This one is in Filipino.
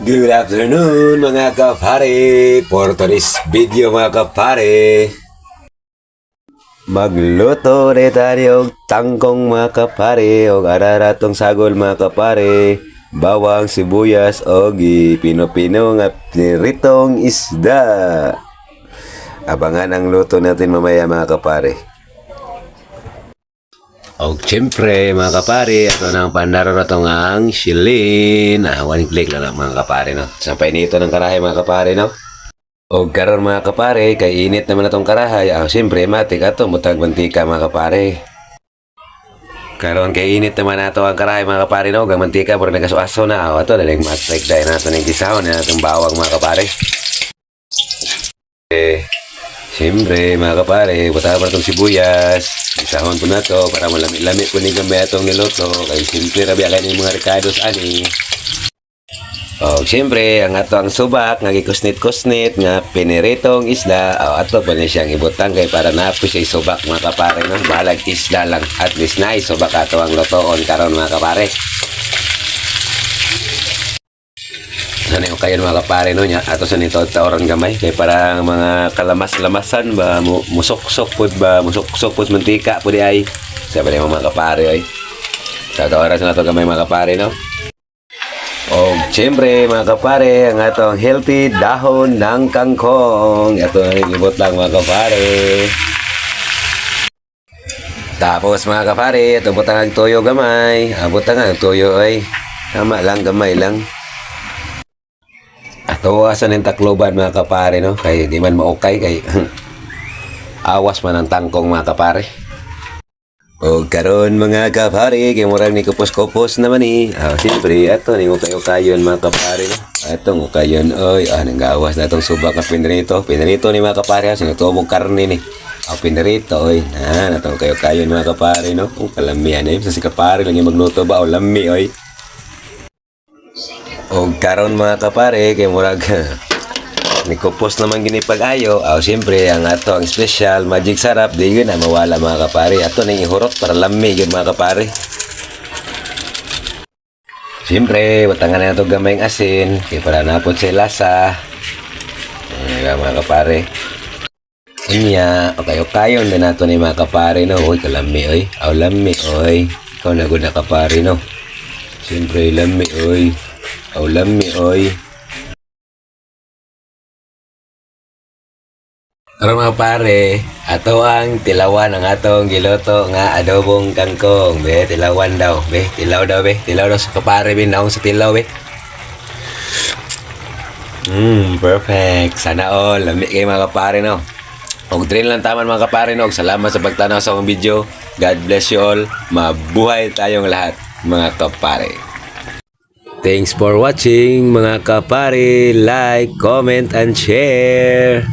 Good afternoon mga kapare. For today's video mga kapare, magluto ulit tayo og tangkong mga kapare og araratong sagol mga kapare, bawang, sibuyas og pino-pino nga ritong isda. Abangan ang luto natin mamaya mga kapare. O siyempre mga kapare, ito na ang pandaro na itong ang shilin. One click lang mga kapare, no? Sampay nito ng karahay mga kapare, no? O karon mga kapare, kay init naman na itong karahay. Siyempre, matik ato, mutag mantika mga kapare. Karon kay init naman na ito ang karahay mga kapare, no? Gang mantika, pero nagasuaso na. Ito, daling matik dahil na ito ng kisahon na itong bawang mga kapare. Siyempre mga kapare, butahan pa itong sibuyas. Isahon po na to para malami-lami po ni gamay itong niluto. Kaya siyempre rabi akay ng mga ricados ani. O siyempre, ang ato ang subak, nga gikusnit-kusnit, nga piniritong isda. Ato pa niya siyang ibutang kay para na po siya subak mga kapare. No? Balag isda lang. At least na isubak ato ang lutoon karon mga kapare. Sana yung kayo mga kapare no niya ato sa nito taoran gamay kay para mga kalamas-lamasan ba musok-sok pud mantika pud ay sabi ni mga kapare ay sa taoran sa nato gamay mga kapare no. O siyempre mga kapare, ang atong healthy dahon ng kangkong ato ibot lang mga kapare. Tapos mga kapare, ito butang ang toyo gamay. Butang ang toyo ay tama lang, gamay lang. Tawasan ng takloban mga kapare no kay di man maukay kay awas man ang tangkong mga kapare. O karon mga kapare kay murag ni kupos-kupos naman siyempre ato ni ukay-ukayon mga kapare no. Atong ukayon oy nanggawas na itong subak na pinirito ni mga kapare sa tubog karne ni. Pinirito oy natong ukay-ukayon mga kapare no. Kalamian sa si kapare lang yung magluto ba o lami oy. O karon mga kapare kay murag nikupos naman gini pag-ayo. Siyempre ang ato ang special magic sarap di yun na mawala mga kapare. Ato nang ihurot para lami yun mga kapare. Siyempre watangan na ito gamayng asin kay para napot sa lasa. Mga kapare. Unya okay-okayon din nato ni mga kapare no. Uy kalami oy. Lami oy. Ikaw na gud na kapare no. Siyempre lami oy. Lami oy. Pero mga pare, ato ang tilawan ang atong giloto nga adobong kangkong. Be, tilawan daw. Be, tilaw daw be. Tilaw daw sa kapare be, naong sa tilaw be. Perfect. Sana all. Lami kayo mga kapare no. Og train lang taman mga kapare no. Salamat sa pagtanaw sa akong video. God bless you all. Mabuhay tayong lahat mga kapare. Thanks for watching mga kapare. Like, comment, and share.